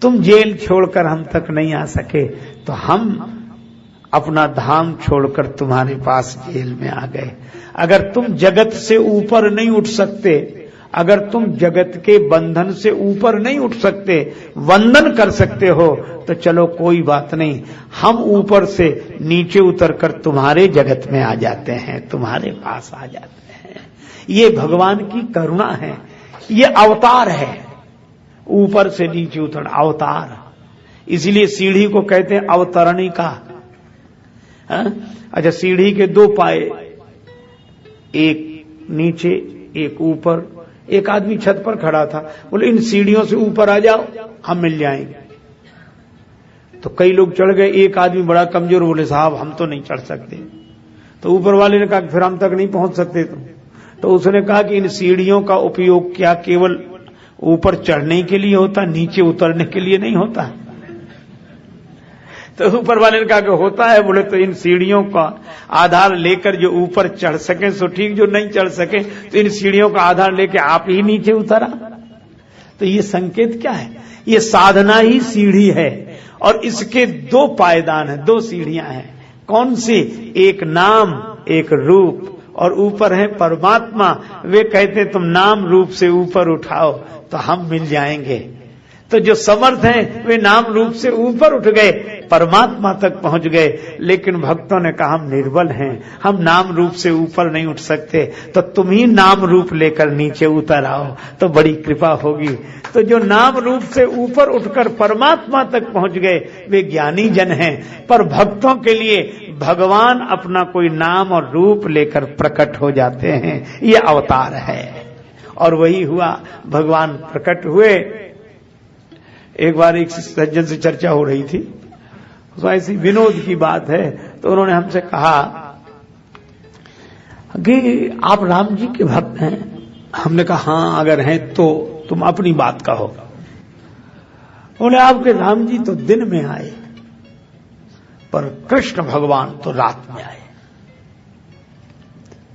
तुम जेल छोड़कर हम तक नहीं आ सके तो हम अपना धाम छोड़कर तुम्हारे पास जेल में आ गए। अगर तुम जगत से ऊपर नहीं उठ सकते, अगर तुम जगत के बंधन से ऊपर नहीं उठ सकते, वंदन कर सकते हो, तो चलो कोई बात नहीं, हम ऊपर से नीचे उतरकर तुम्हारे जगत में आ जाते हैं, तुम्हारे पास आ जाते हैं। ये भगवान की करुणा है, ये अवतार है। ऊपर से नीचे उतर अवतार, इसलिए सीढ़ी को कहते हैं अवतरणिका। अच्छा, सीढ़ी के दो पाए, एक नीचे एक ऊपर। एक आदमी छत पर खड़ा था, बोले इन सीढ़ियों से ऊपर आ जाओ, हम मिल जाएंगे। तो कई लोग चढ़ गए, एक आदमी बड़ा कमजोर, बोले साहब हम तो नहीं चढ़ सकते। तो ऊपर वाले ने कहा फिर हम तक नहीं पहुंच सकते तुम। तो उसने कहा कि इन सीढ़ियों का उपयोग क्या केवल ऊपर चढ़ने के लिए होता, नीचे उतरने के लिए नहीं होता? तो ऊपर वाले ने कहा कि होता है। बोले तो इन सीढ़ियों का आधार लेकर जो ऊपर चढ़ सके सो ठीक, जो नहीं चढ़ सके तो इन सीढ़ियों का आधार लेकर आप ही नीचे उतरा। तो ये संकेत क्या है? ये साधना ही सीढ़ी है, और इसके दो पायदान है, दो सीढ़ियां हैं। कौन सी? एक नाम, एक रूप, और ऊपर है परमात्मा। वे कहते तुम नाम रूप से ऊपर उठाओ तो हम मिल जाएंगे। तो जो समर्थ हैं वे नाम रूप से ऊपर उठ गए, परमात्मा तक पहुंच गए। लेकिन भक्तों ने कहा हम निर्बल हैं, हम नाम रूप से ऊपर नहीं उठ सकते, तो तुम ही नाम रूप लेकर नीचे उतर आओ तो बड़ी कृपा होगी। तो जो नाम रूप से ऊपर उठकर परमात्मा तक पहुंच गए वे ज्ञानी जन हैं। पर भक्तों के लिए भगवान अपना कोई नाम और रूप लेकर प्रकट हो जाते हैं, ये अवतार है। और वही हुआ, भगवान प्रकट हुए। एक बार एक सज्जन से चर्चा हो रही थी, तो ऐसी विनोद की बात है, तो उन्होंने हमसे कहा कि आप राम जी के भक्त हैं। हमने कहा हाँ, अगर हैं तो तुम अपनी बात कहो। बोले आपके राम जी तो दिन में आए, पर कृष्ण भगवान तो रात में आए,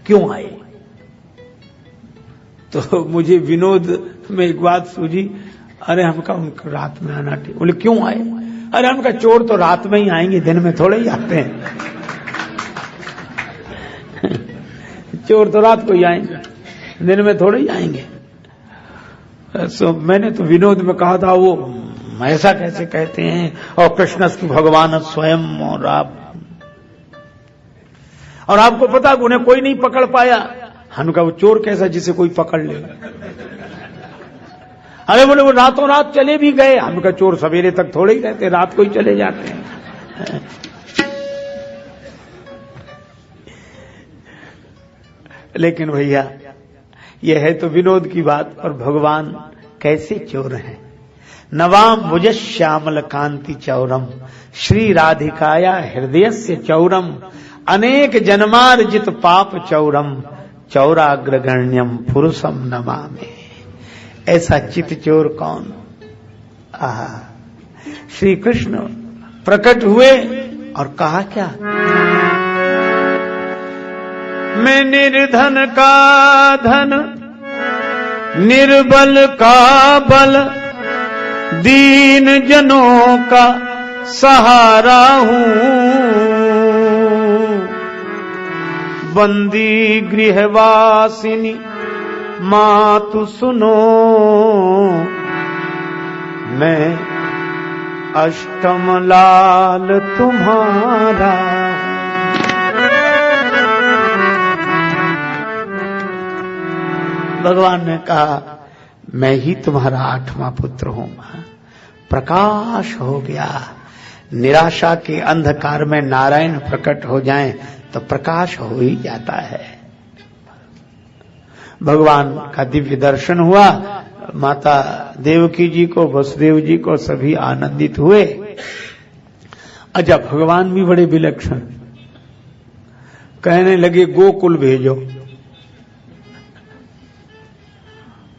क्यों आए? तो मुझे विनोद में एक बात सूझी, अरे हमका उनको रात में आना ठीक। बोले क्यों आए? अरे हमका चोर तो रात में ही आएंगे, दिन में थोड़े ही आते हैं। चोर तो रात को ही आएंगे, दिन में थोड़े ही आएंगे। सो मैंने तो विनोद में कहा था वो ऐसा कैसे कहते हैं, और कृष्ण की भगवान स्वयं, और आपको पता उन्हें कोई नहीं पकड़ पाया। हमका वो चोर कैसा जिसे कोई पकड़ ले? अरे बोले वो रातों रात चले भी गए। हमका चोर सवेरे तक थोड़े ही रहते, रात को ही चले जाते हैं। लेकिन भैया यह है तो विनोद की बात, और भगवान कैसे चोर हैं। नवाम भुज श्यामल कांति चौरम, श्री राधिकाया हृदय से चौरम, अनेक जन्मार्जित पाप चौरम, चौराग्रगण्यम पुरुषम नमामि। ऐसा चित चोर कौन? श्री कृष्ण प्रकट हुए और कहा क्या? मैं निर्धन का धन, निर्बल का बल, दीन जनों का सहारा हूँ। बंदी गृहवासिनी मातु सुनो, मैं अष्टम लाल तुम्हारा। भगवान ने कहा मैं ही तुम्हारा 8वां पुत्र हूं। प्रकाश हो गया। निराशा के अंधकार में नारायण प्रकट हो जाएं तो प्रकाश हो ही जाता है। भगवान का दिव्य दर्शन हुआ। माता देवकी जी को, वसुदेव जी को सभी आनंदित हुए। अच्छा, भगवान भी बड़े विलक्षण, कहने लगे गोकुल भेजो।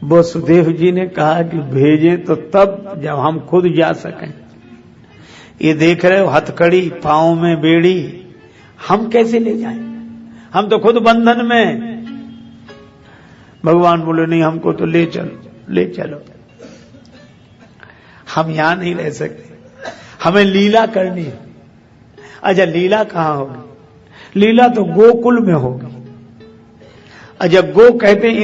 वसुदेव जी ने कहा कि भेजें तो तब जब हम खुद जा सकें। ये देख रहे हो हथकड़ी, पांव में बेड़ी, हम कैसे ले जाएं? हम तो खुद बंधन में। भगवान बोले नहीं, हमको तो ले चलो, ले चलो। हम यहां नहीं रह सकते, हमें लीला करनी है। अच्छा, लीला कहां होगी? लीला तो गोकुल में होगी। अच्छा, गो कहते हैं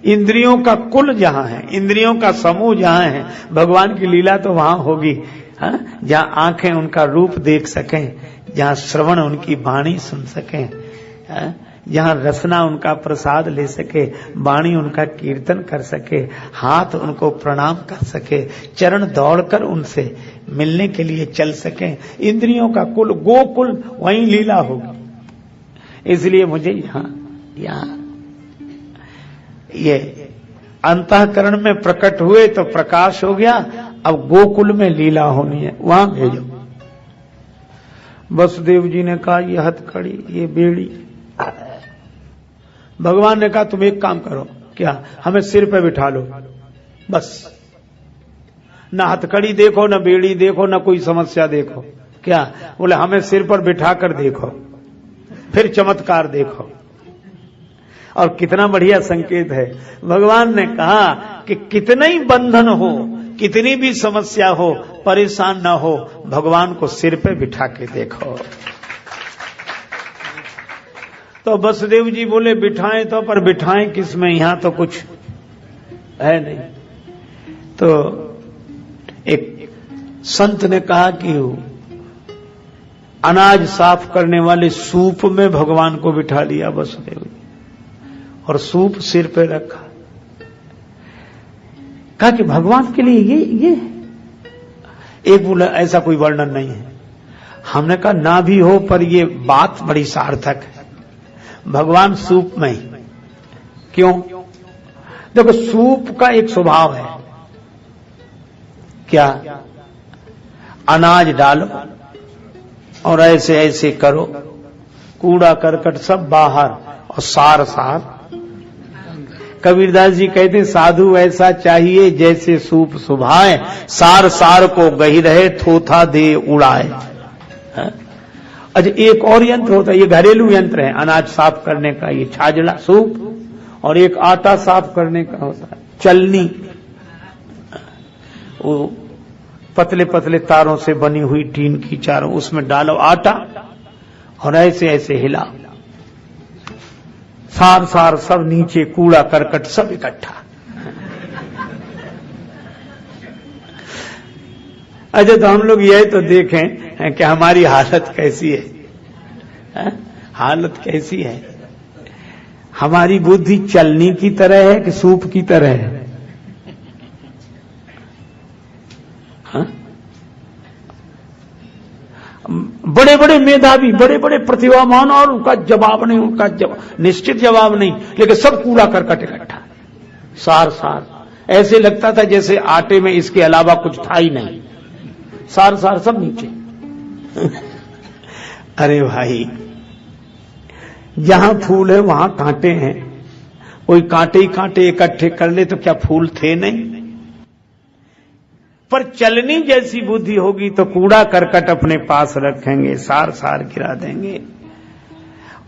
इंद्रियों का कुल जहां है, इंद्रियों का समूह जहां है, भगवान की लीला तो वहां होगी। जहां आंखें उनका रूप देख सकें, जहां श्रवण उनकी वाणी सुन सकें, जहां रसना उनका प्रसाद ले सके, वाणी उनका कीर्तन कर सके, हाथ उनको प्रणाम कर सके, चरण दौड़कर उनसे मिलने के लिए चल सके, इंद्रियों का कुल गोकुल, वहीं लीला होगी। इसलिए मुझे यहाँ ये अंतःकरण में प्रकट हुए तो प्रकाश हो गया, अब गोकुल में लीला होनी है, वहां भेजो। वसुदेव जी ने कहा ये हथकड़ी, ये बेड़ी। भगवान ने कहा तुम एक काम करो, क्या? हमें सिर पे बिठा लो, बस। ना हथकड़ी देखो, ना बेड़ी देखो, ना कोई समस्या देखो। क्या? बोले हमें सिर पर बिठा कर देखो, फिर चमत्कार देखो। और कितना बढ़िया संकेत है। भगवान ने कहा कि कितना ही बंधन हो, कितनी भी समस्या हो, परेशान ना हो, भगवान को सिर पे बिठा के देखो। तो वसुदेव जी बोले बिठाएं तो, पर बिठाएं किसमें, यहां तो कुछ है नहीं। तो एक संत ने कहा कि अनाज साफ करने वाले सूप में भगवान को बिठा लिया वसुदेव जी, और सूप सिर पे रखा। कहा कि भगवान के लिए ये एक बोला ऐसा कोई वर्णन नहीं है। हमने कहा ना भी हो, पर ये बात बड़ी सार्थक है। भगवान सूप में ही क्यों? देखो, सूप का एक स्वभाव है, क्या? अनाज डालो और ऐसे ऐसे करो, कूड़ा करकट सब बाहर और सार सार। कबीरदास जी कहते साधु ऐसा चाहिए जैसे सूप सुभाए, सार सार को गही रहे, थोथा दे उड़ाए। अच्छा, एक और यंत्र होता है, ये घरेलू यंत्र है अनाज साफ करने का, ये छाजड़ा सूप, और एक आटा साफ करने का होता है चलनी। वो पतले पतले तारों से बनी हुई टीन की चारों, उसमें डालो आटा और ऐसे ऐसे हिलाओ, सार सार सब नीचे, कूड़ा करकट सब इकट्ठा। अच्छा, तो हम लोग यह तो देखें कि हमारी हालत कैसी है, हालत कैसी है। हमारी बुद्धि चलनी की तरह है कि सूप की तरह है? बड़े बड़े मेधावी, बड़े बड़े प्रतिभावान, और उनका जवाब नहीं, उनका निश्चित जवाब नहीं, लेकिन सब कूड़ा करकट इकट्ठा, सार सार। ऐसे लगता था जैसे आटे में इसके अलावा कुछ था ही नहीं, सार सार सब नीचे। अरे भाई, जहां फूल है वहां कांटे हैं, कोई कांटे ही कांटे इकट्ठे कर ले तो क्या फूल थे नहीं? पर चलनी जैसी बुद्धि होगी तो कूड़ा करकट अपने पास रखेंगे, सार सार गिरा देंगे,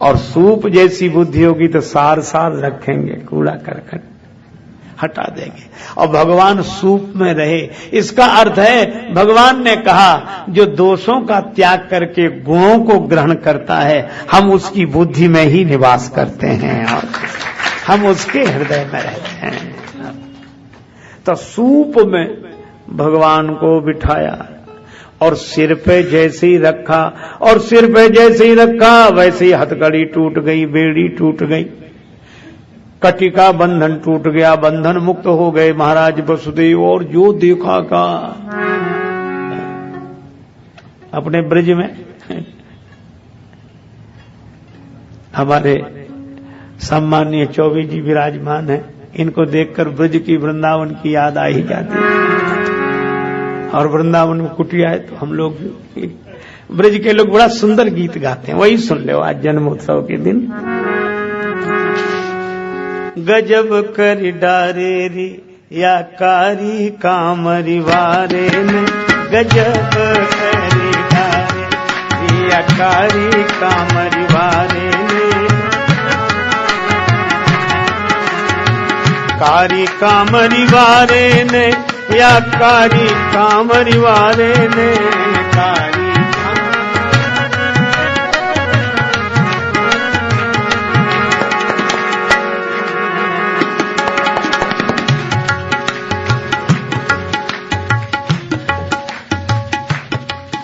और सूप जैसी बुद्धि होगी तो सार सार रखेंगे, कूड़ा करकट हटा देंगे, और भगवान सूप में रहे। इसका अर्थ है, भगवान ने कहा जो दोषों का त्याग करके गुणों को ग्रहण करता है, हम उसकी बुद्धि में ही निवास करते हैं और हम उसके हृदय में रहते हैं। तो सूप में भगवान को बिठाया और सिर पे जैसे ही रखा, और सिर पे जैसे ही रखा वैसे ही हथकड़ी टूट गई, बेड़ी टूट गई, कटिका बंधन टूट गया, बंधन मुक्त हो गए महाराज वसुदेव। और जो देखा का अपने ब्रज में हमारे सम्मानीय चौबे जी विराजमान है, इनको देखकर ब्रज की, वृंदावन की याद आ ही जाती है। और वृंदावन में कुटिया है तो हम लोग, ब्रज के लोग बड़ा सुंदर गीत गाते हैं, वही सुन लो आज जन्मोत्सव के दिन। गजब कर डारे रे या कारी कामरी वारे ने, गजब कर डारे रे या कारी कामरी वारे ने, कारी कामरी वारे ने या कारी कामरी वारे ने कारी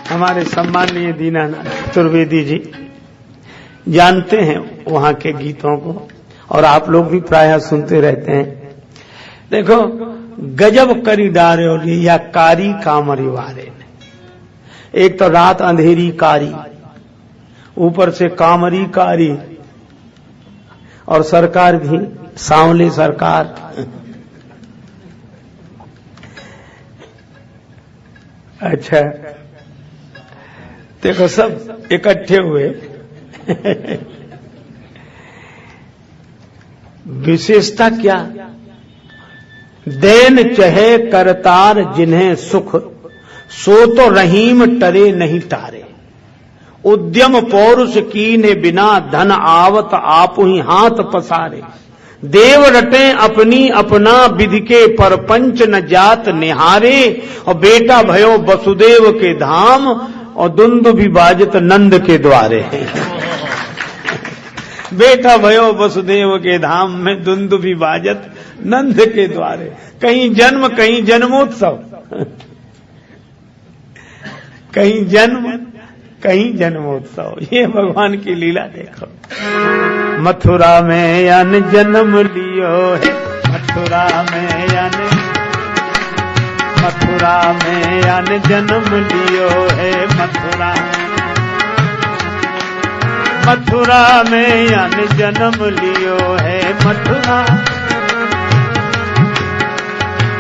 हमारे सम्माननीय दीनानाथ चतुर्वेदी जी जानते हैं वहां के गीतों को और आप लोग भी प्रायः सुनते रहते हैं। देखो गजब करी डारे और या कारी कामरी वारे ने। एक तो रात अंधेरी कारी, ऊपर से कामरी कारी और सरकार भी सांवली सरकार। अच्छा देखो सब इकट्ठे हुए। विशेषता क्या? देन चहे करतार जिन्हें सुख, सो तो रहीम टरे नहीं तारे। उद्यम पौरुष कीने बिना धन आवत आप ही हाथ पसारे। देव रटे अपनी अपना विधि के परपंच न जात निहारे। और बेटा भयो वसुदेव के धाम और दुंदु भी बाजत नंद के द्वारे। बेटा भयो वसुदेव के धाम में दुंदु भी बाजत नंद के द्वारे। कहीं जन्म कहीं जन्मोत्सव, कहीं जन्म कहीं जन्मोत्सव। ये भगवान की लीला देखो। मथुरा में अन जन्म लियो है, मथुरा में मथुरा में अन जन्म लियो है। मथुरा मथुरा में अन जन्म लियो है। मथुरा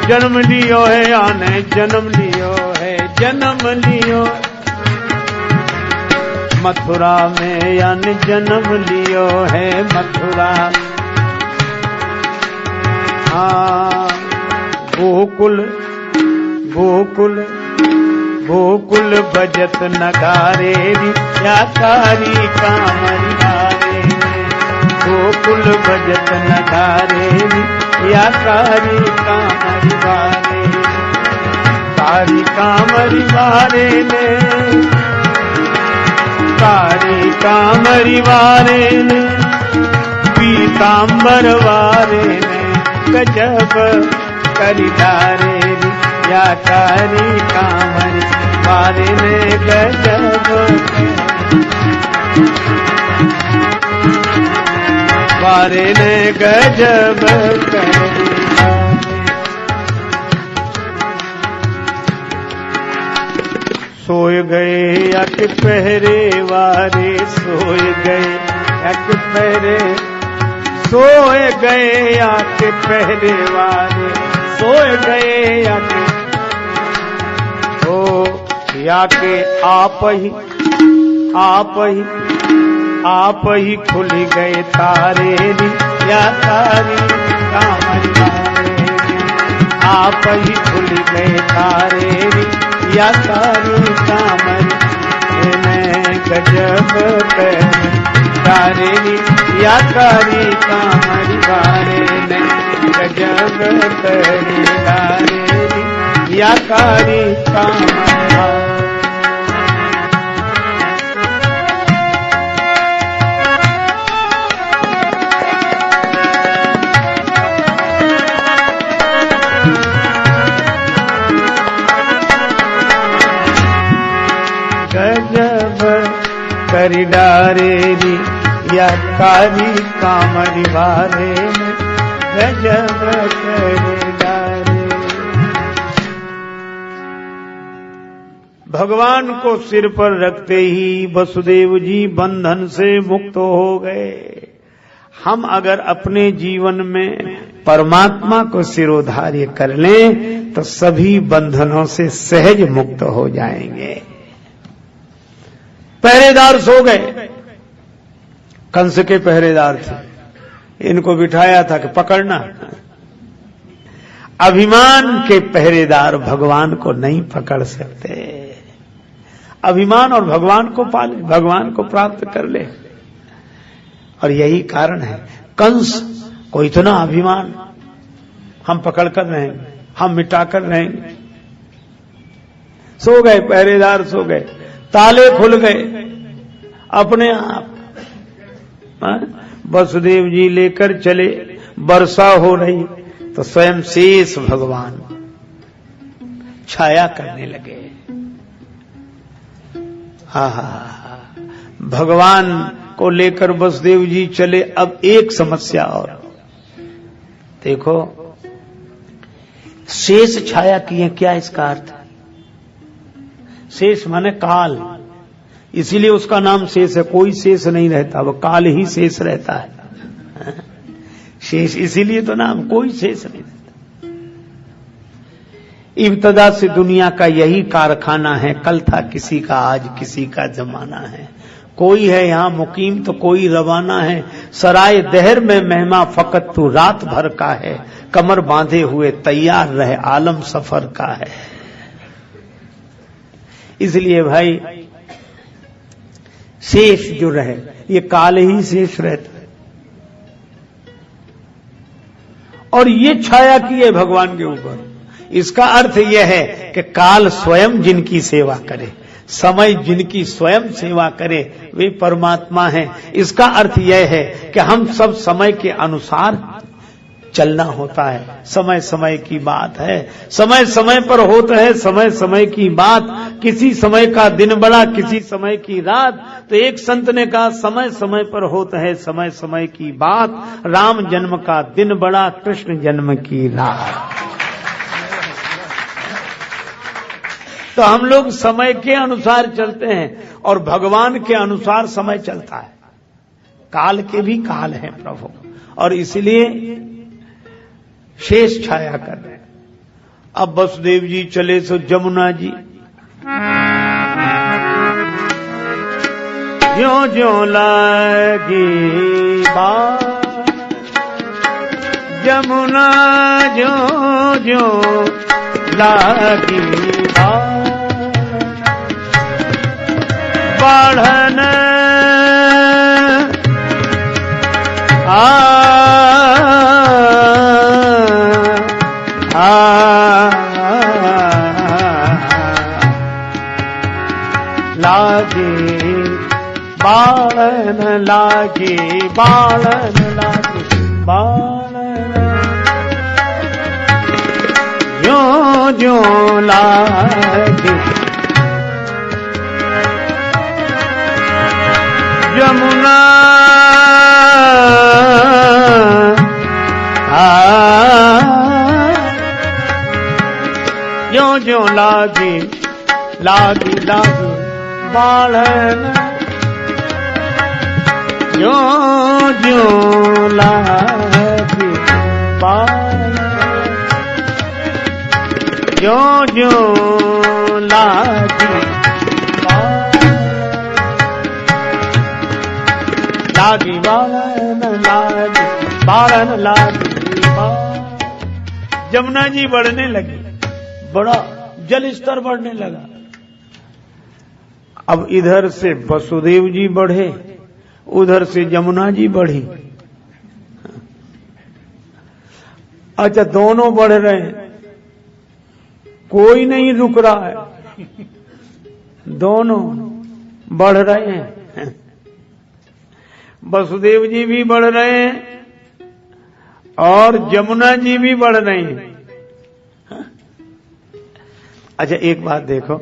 जन्म लियो है, आने जन्म लियो है, जन्म लियो। मथुरा में अन जन्म लियो है। मथुरा हाँ गोकुल गोकुल गोकुल बजत नगारे या कारी कामरी वारे। गोकुल बजत नगारे या कारी कामरी वारे। कारी कामरी वारे ने, कारी कामरी वारे ने, पीतांबर वारे ने। गजब करी डारे या कारी कामरी वारे ने। गजब वारे ने गजब करी। सोए गए अक पहरे वारे, सोए गए अक पहरे, सोए गए अक पहरे वारे। सोए गए अक या के आप ही खुल गए तारे या कारी कामरी वारे। आप ही खुल गए तारे या कारी कामरी में। गजब तारे या कारी कामरी वारे ने। गजब करी तारे या कारी कामरी। गजब करी डारे या कारी कामरी वारे ने। गजब करी डारे। भगवान को सिर पर रखते ही वसुदेव जी बंधन से मुक्त हो गए। हम अगर अपने जीवन में परमात्मा को सिरोधार्य कर लें तो सभी बंधनों से सहज मुक्त हो जाएंगे। पहरेदार सो गए, कंस के पहरेदार थे, इनको बिठाया था कि पकड़ना। अभिमान के पहरेदार भगवान को नहीं पकड़ सकते। अभिमान और भगवान को पाले, भगवान को प्राप्त कर ले। और यही कारण है कंस को इतना अभिमान हम पकड़ कर रहे हैं। हम मिटाकर रहेंगे। सो गए, पहरेदार सो गए, ताले खुल गए अपने आप। वसुदेव जी लेकर चले, वर्षा हो रही तो स्वयं शेष भगवान छाया करने लगे। भगवान को लेकर वसुदेव जी चले। अब एक समस्या और देखो, शेष छाया किए, क्या इसका अर्थ? शेष माने काल, इसीलिए उसका नाम शेष है। कोई शेष नहीं रहता, वो काल ही शेष रहता है। शेष इसीलिए तो नाम, कोई शेष नहीं रहता। इब्तदा से दुनिया का यही कारखाना है, कल था किसी का, आज किसी का जमाना है। कोई है यहाँ मुकीम तो कोई रवाना है। सराय दहर में मेहमा फकत तू रात भर का है, कमर बांधे हुए तैयार रहे आलम सफर का है। इसलिए भाई शेष जो रहे, ये काल ही शेष रहता है। और ये छाया की है भगवान के ऊपर। इसका अर्थ यह है कि काल स्वयं जिनकी सेवा करे, समय जिनकी स्वयं सेवा करे, वे परमात्मा हैं। इसका अर्थ यह है कि हम सब समय के अनुसार चलना होता है। समय समय की बात है, समय समय पर होता है, समय समय की बात। किसी समय का दिन बड़ा, किसी समय की रात। तो एक संत ने कहा, समय समय पर होता है समय समय की बात। राम जन्म का दिन बड़ा, कृष्ण जन्म की रात। तो हम लोग समय के अनुसार चलते हैं और भगवान के अनुसार समय चलता है। काल के भी काल है प्रभु, और इसलिए शेष छाया कर रहे हैं। अब वसुदेव जी चले सो जमुना जी, ज्यों ज्यों लगी बात, जमुना ज्यों ज्यों लगी बात, बढ़न लागे बालन लागे, बालन लागे, बालन ज्यों ज्यों लागे, जमुना ज्यों ज्यों लागे, लागे लागे बालन, ज्यों ज्यों लागे बालन, ज्यों ज्यों लागे लागी बालन लागी, बालन लागी। जमुना जी बढ़ने लगी, बड़ा जल स्तर बढ़ने लगा। अब इधर से वसुदेव जी बढ़े, उधर से जमुना जी बढ़ी। अच्छा, दोनों बढ़ रहे हैं, कोई नहीं रुक रहा है, दोनों बढ़ रहे हैं। वसुदेव जी भी बढ़ रहे हैं और जमुना जी भी बढ़ रहे हैं। अच्छा, एक बात देखो,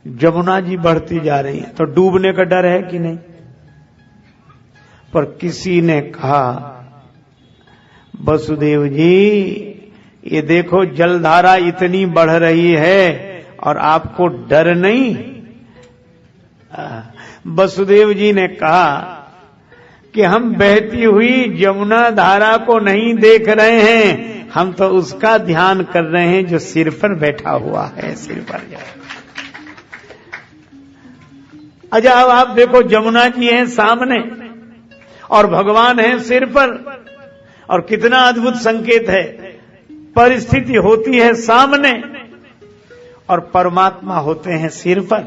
जमुना जी बढ़ती जा रही है तो डूबने का डर है कि नहीं? पर किसी ने कहा, वसुदेव जी ये देखो जलधारा इतनी बढ़ रही है और आपको डर नहीं? वसुदेव जी ने कहा कि हम बहती हुई जमुना धारा को नहीं देख रहे हैं, हम तो उसका ध्यान कर रहे हैं जो सिर पर बैठा हुआ है, सिर पर जाए। अच्छा, अब आप देखो, जमुना जी हैं सामने और भगवान है सिर पर, और कितना अद्भुत संकेत है। परिस्थिति होती है सामने और परमात्मा होते हैं सिर पर।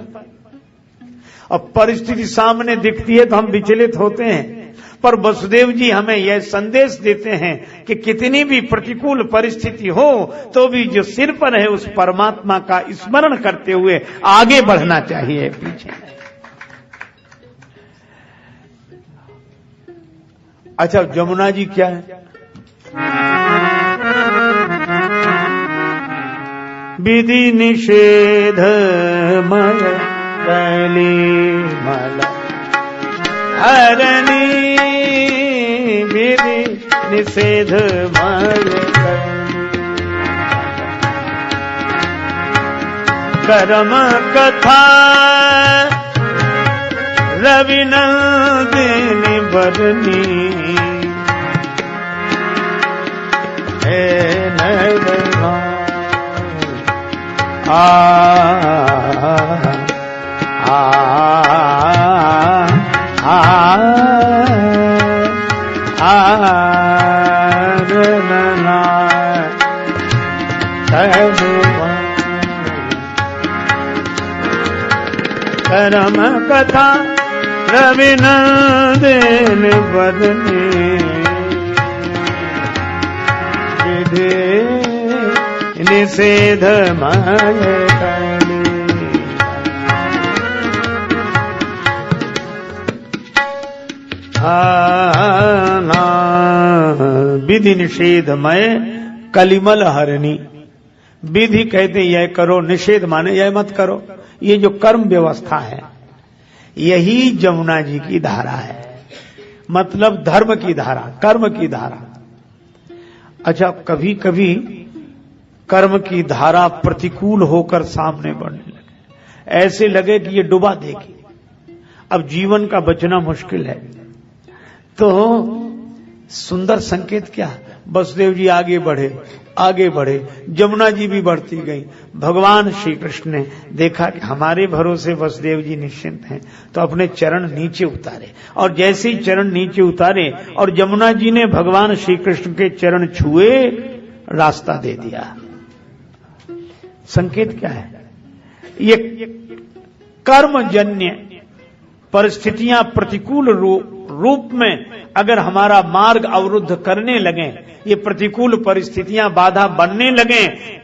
और परिस्थिति सामने दिखती है तो हम विचलित होते हैं, पर वसुदेव जी हमें यह संदेश देते हैं कि कितनी भी प्रतिकूल परिस्थिति हो तो भी जो सिर पर है उस परमात्मा का स्मरण करते हुए आगे बढ़ना चाहिए, पीछे। अच्छा, जमुना जी क्या है? विधि निषेध मय कली मला हरणी, विधि निषेध मय कर्म कथा रविनंदिनी बरनी हे नैना आ आ आ करम कथा रविनंदन बदने विधि निषेध मय कली। विधि निषेध मय कलिमल हरणी। विधि कहते यह करो, निषेध माने यह मत करो। ये जो कर्म व्यवस्था है यही जमुना जी की धारा है, मतलब धर्म की धारा, कर्म की धारा। अच्छा, कभी कभी कर्म की धारा प्रतिकूल होकर सामने बढ़ने लगे, ऐसे लगे कि ये डुबा देगी, अब जीवन का बचना मुश्किल है। तो सुंदर संकेत क्या, वसुदेव जी आगे बढ़े, आगे बढ़े, जमुना जी भी बढ़ती गई। भगवान श्री कृष्ण ने देखा कि हमारे भरोसे वसुदेव जी निश्चिंत हैं, तो अपने चरण नीचे उतारे, और जैसे ही चरण नीचे उतारे और जमुना जी ने भगवान श्री कृष्ण के चरण छुए, रास्ता दे दिया। संकेत क्या है? ये कर्मजन्य परिस्थितियां प्रतिकूल रूप में अगर हमारा मार्ग अवरुद्ध करने लगे, ये प्रतिकूल परिस्थितियां बाधा बनने लगे,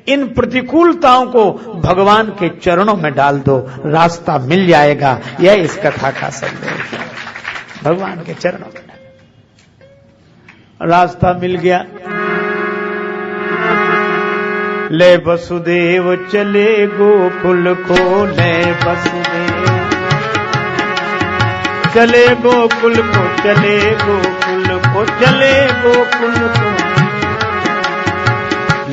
इन प्रतिकूलताओं को भगवान के चरणों में डाल दो, रास्ता मिल जाएगा। यह इस कथा का संदेश है। भगवान के चरणों में रास्ता मिल गया। ले वसुदेव चले गोकुल को, ले वसुदेव चले गोकुल को, चले गोकुल को, चले गोकुल को।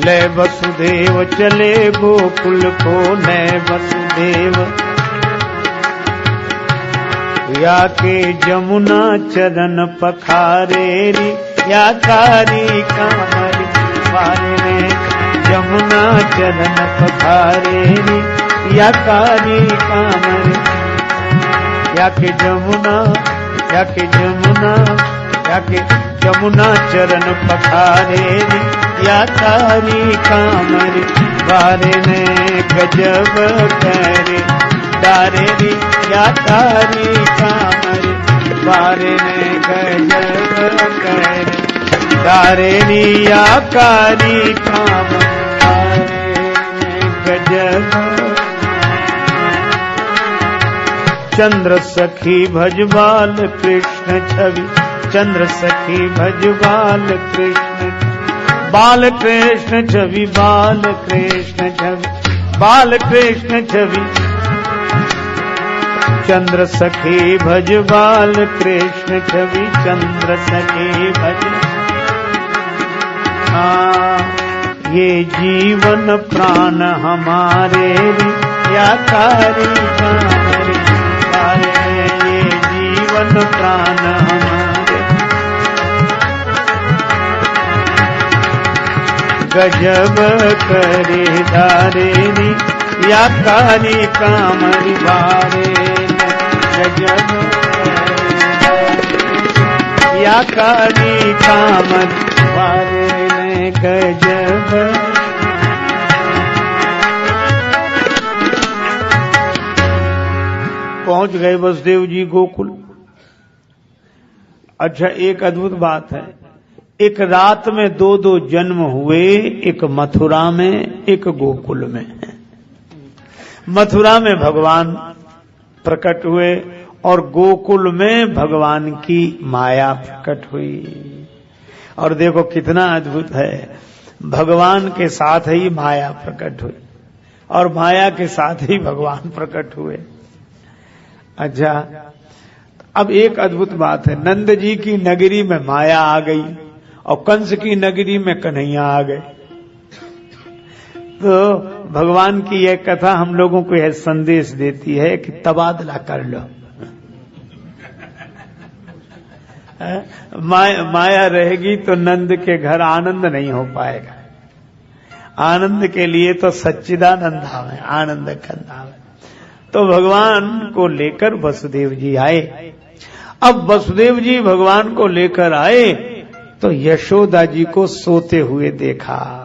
ले वसुदेव चले गोकुल को, ले वसुदेव या के जमुना चरण पखारे री, या कारी कामरी पारे रे। जमुना चरण पखारे री, या कारी कामरी, या के जमुना, या के जमुना, या के जमुना चरण पखारे री, या कारी कामरी बारे ने गजब करे डारे री, या कारी कामरी बारे ने गजब करे डारे री, या कारी कामरी गजब। चंद्र सखी भजबाल कृष्ण छवि, चंद्र सखी भजबाल कृष्ण, बाल कृष्ण छवि, बाल कृष्ण छवि, बाल कृष्ण छवि। चंद्र सखी भजबाल कृष्ण छवि, चंद्र सखी भज। ये जीवन प्राण हमारे या कारी कामरी, ये जीवन प्राण हमारे गजब करे धारे री, या कारी कामरी बारे गजब या कारी कामरी बारे गजब। पहुंच गए वसुदेव जी गोकुल। अच्छा, एक अद्भुत बात है, एक रात में 2 जन्म हुए, एक मथुरा में एक गोकुल में। मथुरा में भगवान प्रकट हुए और गोकुल में भगवान की माया प्रकट हुई। और देखो कितना अद्भुत है, भगवान के साथ ही माया प्रकट हुई और माया के साथ ही भगवान प्रकट हुए। अच्छा, अब एक अद्भुत बात है, नंद जी की नगरी में माया आ गई और कंस की नगरी में कन्हैया आ गए। तो भगवान की यह कथा हम लोगों को यह संदेश देती है कि तबादला कर लो। माया रहेगी तो नंद के घर आनंद नहीं हो पाएगा। आनंद के लिए तो सच्चिदानंद धाम है, आनंद का धाम है। तो भगवान को लेकर वसुदेव जी आए। अब वसुदेव जी भगवान को लेकर आए तो यशोदा जी को सोते हुए देखा।